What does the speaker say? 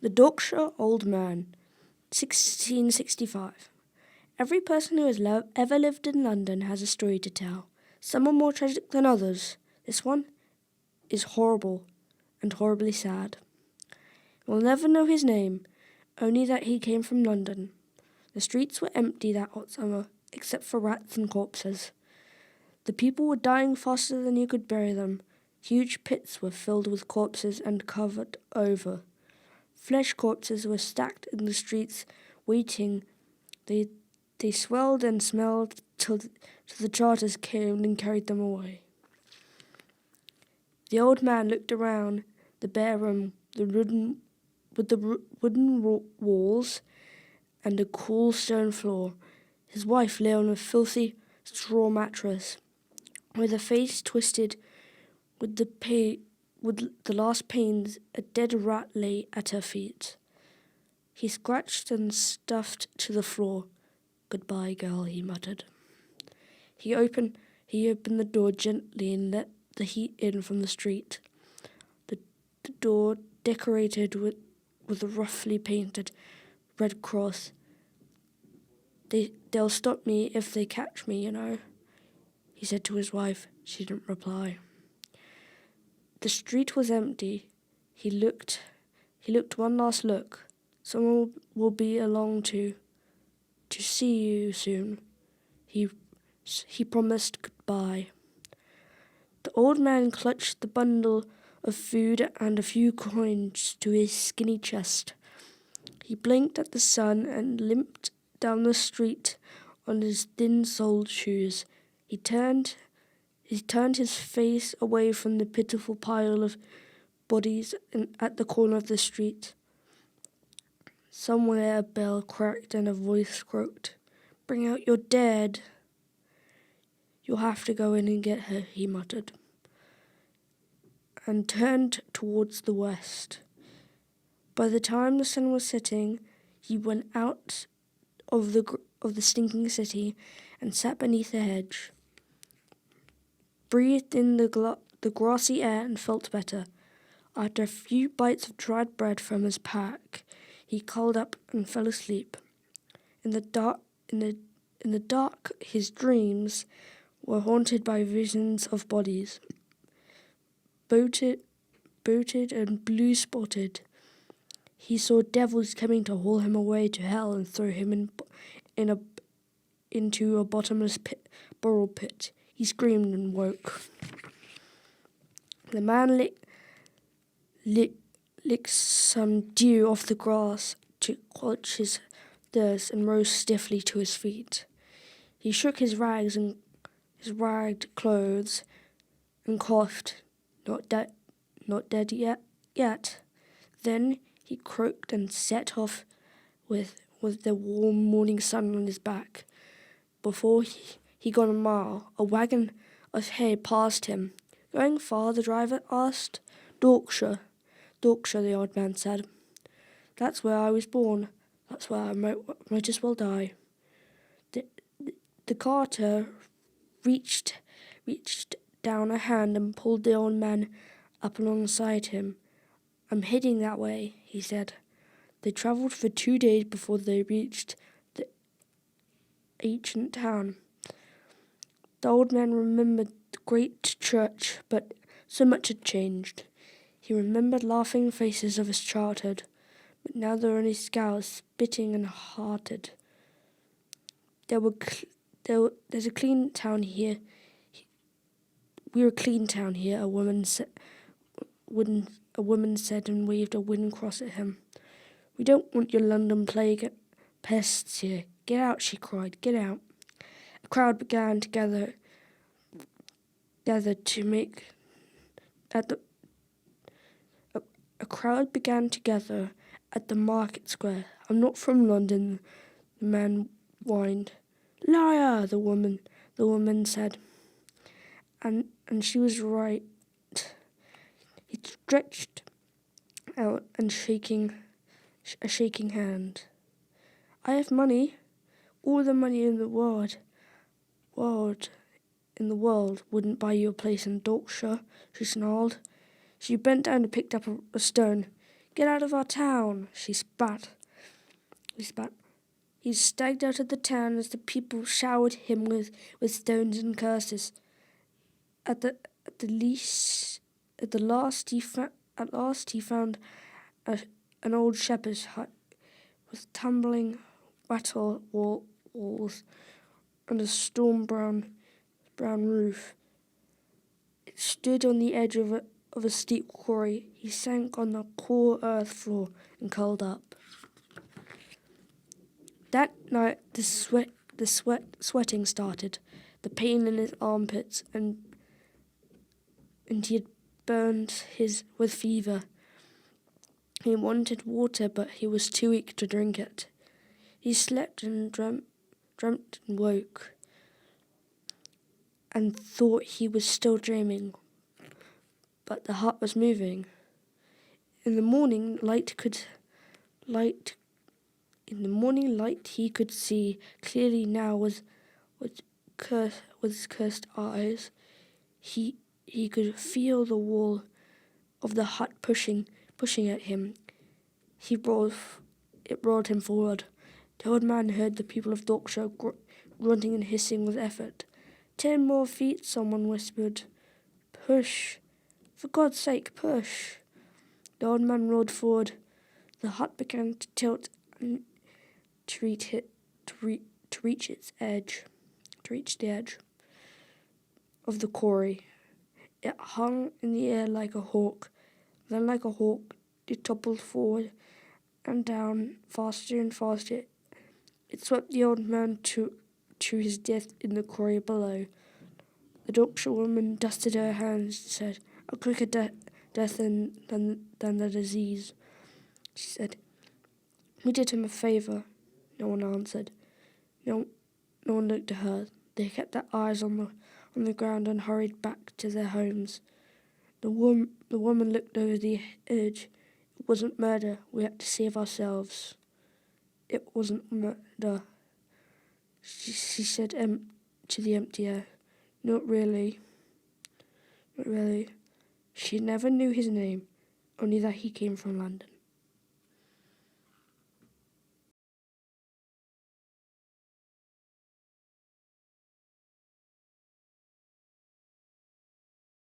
The Dorchester Old Man, 1665. Every person who has ever lived in London has a story to tell. Some are more tragic than others. This one is horrible and horribly sad. We'll never know his name, only that he came from London. The streets were empty that hot summer, except for rats and corpses. The people were dying faster than you could bury them. Huge pits were filled with corpses and covered over. Flesh corpses were stacked in the streets, waiting. They swelled and smelled till the charters came and carried them away. The old man looked around the bare room, with the wooden walls and a cool stone floor. His wife lay on a filthy straw mattress, with her face twisted with the last pains. A dead rat lay at her feet. He scratched and stuffed to the floor. "Goodbye, girl," he muttered. He opened the door gently and let the heat in from the street. The door decorated with a roughly painted red cross. They'll stop me if they catch me, you know, he said to his wife. She didn't reply. The street was empty. He looked one last look. Someone will be along to see you soon. He promised goodbye. The old man clutched the bundle of food and a few coins to his skinny chest. He blinked at the sun and limped down the street on his thin-soled shoes. He turned his face away from the pitiful pile of bodies at the corner of the street. Somewhere a bell cracked and a voice croaked. "Bring out your dead." "You'll have to go in and get her," he muttered, and turned towards the west. By the time the sun was setting, he went out of the stinking city and sat beneath a hedge, breathed in the grassy air and felt better. After a few bites of dried bread from his pack, he curled up and fell asleep. In the dark, his dreams were haunted by visions of bodies, booted and blue-spotted. He saw devils coming to haul him away to hell and throw him into a bottomless burial pit. He screamed and woke. The man licked some dew off the grass to quench his thirst and rose stiffly to his feet. He shook his ragged clothes and coughed. Not dead yet. Then he croaked and set off with the warm morning sun on his back. Before he got a mile, a wagon of hay passed him. "Going far?" the driver asked. Dorchester, the old man said. "That's where I was born. That's where I might as well die." The carter reached down a hand and pulled the old man up alongside him. "I'm heading that way," he said. They travelled for 2 days before they reached the ancient town. The old man remembered the great church, but so much had changed. He remembered laughing faces of his childhood, but now there were only scowls, spitting and hearted. There's a clean town here. We're a clean town here, a woman said and waved a wooden cross at him. "We don't want your London plague pests here. Get out," she cried. "Get out." A crowd began to gather at the market square. "I'm not from London," the man whined. "Liar," the woman said. And she was right. He stretched out and shaking hand. "I have money, all the money in the world wouldn't buy you a place in Dorchester," she snarled. She bent down and picked up a stone. Get out of our town, she spat. He spat. He stagged out of the town as the people showered him with stones and curses. At last he found an old shepherd's hut with tumbling wattle walls and a storm brown roof. It stood on the edge of a steep quarry. He sank on the cool earth floor and curled up. That night the sweating started, the pain in his armpits, and he had burned with fever. He wanted water, but he was too weak to drink it. He slept and dreamt and woke, and thought he was still dreaming, but the hut was moving. In the morning light he could see clearly now with his cursed eyes. He could feel the wall of the hut pushing at him. It brought him forward. The old man heard the people of Dorchester grunting and hissing with effort. 10 more feet, someone whispered. Push. For God's sake, push. The old man rolled forward. The hut began to tilt and to reach the edge of the quarry. It hung in the air like a hawk. Then like a hawk, it toppled forward and down faster and faster. It swept the old man to his death in the quarry below. The Dorchester woman dusted her hands and said, "A quicker death than the disease," she said. "We did him a favour." No one answered. No one looked at her. They kept their eyes on the ground and hurried back to their homes. The woman looked over the edge. It wasn't murder. We had to save ourselves. It wasn't murder, she said to the empty air. Not really. Not really. She never knew his name, only that he came from London.